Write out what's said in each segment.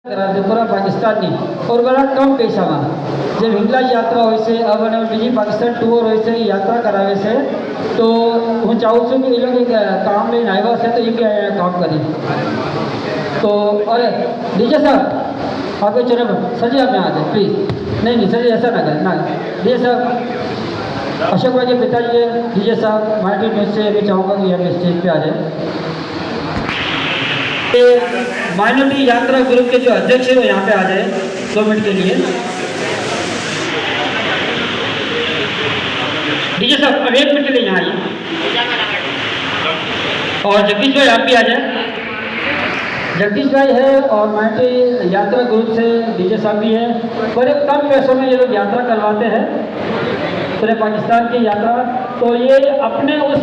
पूरा पाकिस्तान और बड़ा कम पैसा में जब हिंगला यात्रा हो से अब बीजी पाकिस्तान टूर हो से यात्रा करावे से तो हूँ चाहूँ छूँ कि ये लोग काम लेने आएगा से तो ये काम करें तो अरे डीजे साहब आपके चलो सर जी आप यहाँ आ जाए प्लीज़। नहीं सर जी ऐसा ना करें ना डीजे साहब अशोक भाई के पिताजी डीजे साहब माइटी न्यूज़ से भी चाहूँगा कि आप स्टेज पे आ जाए। माइनॉरिटी यात्रा ग्रुप के जो अध्यक्ष है वो यहाँ पे आ जाए 2 मिनट के लिए। डीजे साहब अब 1 मिनट के लिए यहाँ आइए और जगदीश भाई आप भी आ जाए। जगदीश भाई है और माइनॉरिटी यात्रा ग्रुप से डीजे साहब भी है। बड़े कम पैसों में ये लोग यात्रा करवाते हैं पूरे पाकिस्तान की यात्रा। तो ये अपने उस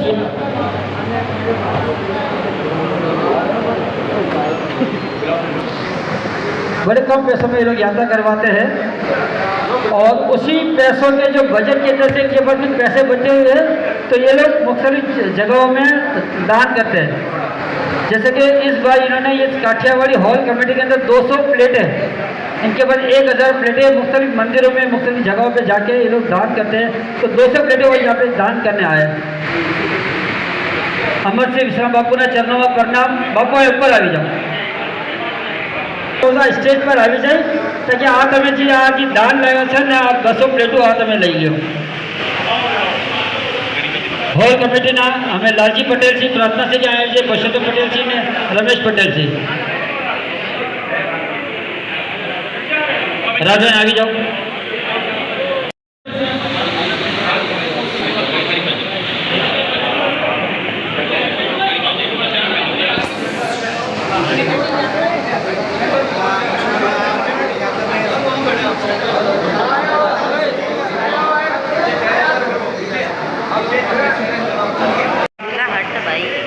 बड़े कम पैसों में ये लोग यात्रा करवाते हैं और उसी पैसों के जो बजट के अंदर से इनके पास भी पैसे बचे हुए हैं तो ये लोग मुख्तलिफ जगहों में दान करते हैं। जैसे कि इस बार इन्होंने ये काठियावाड़ी हॉल कमेटी के अंदर 200 प्लेटें इनके पास 1000 प्लेटें मुख्तलिफ मंदिरों में मुख्तलिफ जगहों पे जाके ये लोग दान करते हैं। तो 200 प्लेटें वो यहाँ पे दान करने आए। अमर सिंह विश्राम बापू ने चरणों में प्रणाम। बापू ऊपर आ जाओ स्टेज पर આવી જાય ताकि આ તમે જે આ જે દાન લાવ્યા છે ને આ 200 પ્લેટો આ તમે લઈ લ્યો। હોલ કમિટીના અમે લાલજી પટેલ જી પ્રાર્થના से आए છે પરસોત્તમ પટેલ જી ને રમેશ પટેલ જી રાધે આવી જાઓ।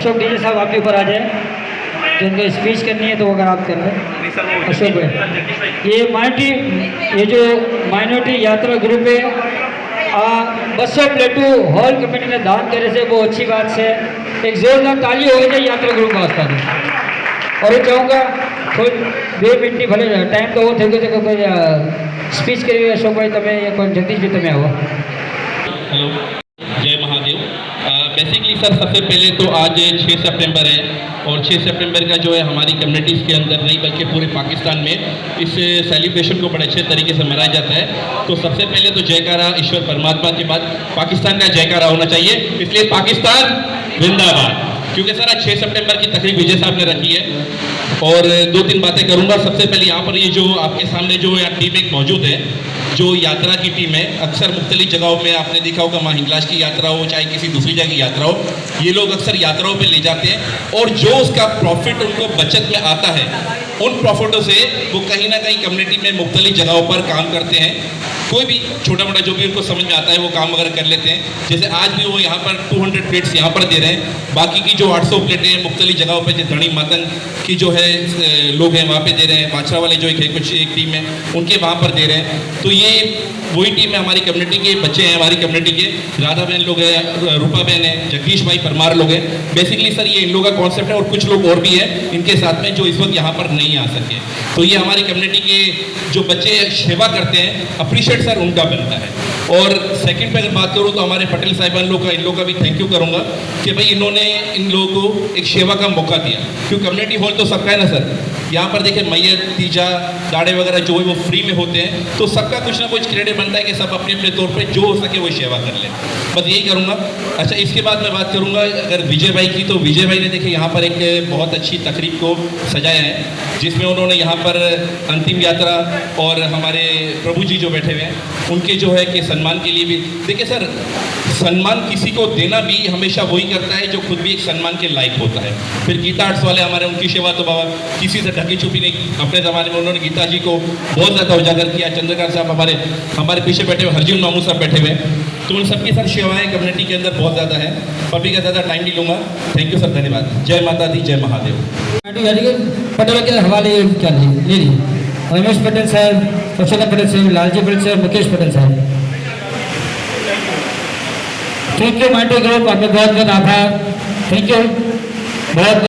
अशोक डीजे साहब आपके ऊपर आ जाए जिनको स्पीच करनी है तो अगर आप कर लें। अशोक भाई ये माइनॉरिटी ये जो माइनॉरिटी यात्रा ग्रुप है 200 प्लेटों हॉल कमेटी ने दान करे से वो अच्छी बात है। एक जोरदार ताली हो जाए यात्रा ग्रुप वास्ता और ये चाहूँगा थोड़ी 2 मिनट भले टाइम तो वो थे कोई स्पीच करिए। अशोक भाई तमें या कोई जगदीश भी तमें आओ। हेलो जय महादेव। बेसिकली सर सबसे पहले तो आज 6 सितंबर है और 6 सितंबर का जो है हमारी कम्युनिटीज़ के अंदर नहीं बल्कि पूरे पाकिस्तान में इस सेलिब्रेशन को बड़े अच्छे तरीके से मनाया जाता है। तो सबसे पहले तो जयकारा ईश्वर परमात्मा के बाद पाकिस्तान का जयकारा होना चाहिए। इसलिए पाकिस्तान जिंदाबाद। क्योंकि सर आज 6 सितंबर की तकरीब विजय साहब ने रखी है और 2-3 बातें करूँगा। सबसे पहले यहाँ पर ये जो आपके सामने जो यहाँ टीम एक मौजूद है जो यात्रा की टीम है। अक्सर मुख्तलिफ जगहों में आपने देखा होगा माँ हिंगलाज की यात्रा हो चाहे किसी दूसरी जगह की यात्रा हो ये लोग अक्सर यात्राओं पे ले जाते हैं और जो उसका प्रॉफिट उनको बचत में आता है उन प्रॉफिटों से वो कहीं ना कहीं कम्युनिटी में मुख्तलिफ जगहों पर काम करते हैं। कोई भी छोटा मोटा जो भी उनको समझ में आता है वो काम वगैरह कर लेते हैं। जैसे आज भी वो यहाँ पर 200 प्लेट्स यहाँ पर दे रहे हैं। बाकी की जो 800 प्लेटें मुख्तलिफ जगहों पर जैसे धनी मतंग की जो है लोग हैं वहाँ पे दे रहे हैं। बादशाह वाले जो कुछ एक टीम है उनके वहाँ पर दे रहे हैं। तो ये वही टीम है हमारी कम्युनिटी के बच्चे हैं हमारी कम्युनिटी के राधा बहन लोग हैं रूपा बहन है जगदीश भाई परमार लोग हैं। बेसिकली सर ये इन लोगों का कॉन्सेप्ट है और कुछ लोग और भी हैं इनके साथ में जो इस वक्त यहाँ पर नहीं आ सके। तो ये हमारी कम्युनिटी के जो बच्चे सेवा करते हैं अप्रिशिएट सर उनका बनता है। और सेकंड पे अगर बात करूँ तो हमारे पटेल साहिबान लोग का इन लोगों का भी थैंक यू करूँगा कि भाई इन्होंने इन लोगों को एक सेवा का मौका दिया। क्योंकि कम्युनिटी हॉल तो सबका है ना सर। यहाँ पर देखिए मैयत तीजा दाढ़े वगैरह जो है वो फ्री में होते हैं तो सबका कुछ ना कुछ क्रेडिट बनता है कि सब अपने अपने तौर पे जो हो सके वो सेवा कर लें। बस यही करूँगा। अच्छा इसके बाद मैं बात करूँगा अगर विजय भाई की तो विजय भाई ने देखिए यहाँ पर एक बहुत अच्छी तकरीब को सजाया है जिसमें उन्होंने यहाँ पर अंतिम यात्रा और हमारे प्रभु जी जो बैठे हुए हैं उनके जो है कि सम्मान के लिए भी देखिए सर सम्मान किसी को देना भी हमेशा वही करता है जो खुद भी एक सम्मान के लायक होता है। फिर गीता आर्ट्स वाले हमारे उनकी सेवा तो बाबा किसी से ढकी छुपी नहीं। अपने ज़माने में उन्होंने गीता जी को बहुत ज़्यादा उजागर किया। चंद्रकांत साहब हमारे पीछे बैठे हुए हरजीन मामू साहब बैठे हुए तो उन सबकी सर सेवाएँ कम्युनिटी के अंदर बहुत ज़्यादा है। पब्लिक का ज़्यादा टाइम नहीं लूँगा। थैंक यू सर धन्यवाद। जय माता दी जय महादेव। पटेल के हवाले क्या ले लीजिए रमेश पटेल साहब परसोत्तम पटेल साहब लालजी पटेल साहब मुकेश पटेल साहब। थैंक यू माइनॉरिटी ग्रुप आपका बहुत बहुत आभार। थैंक यू बहुत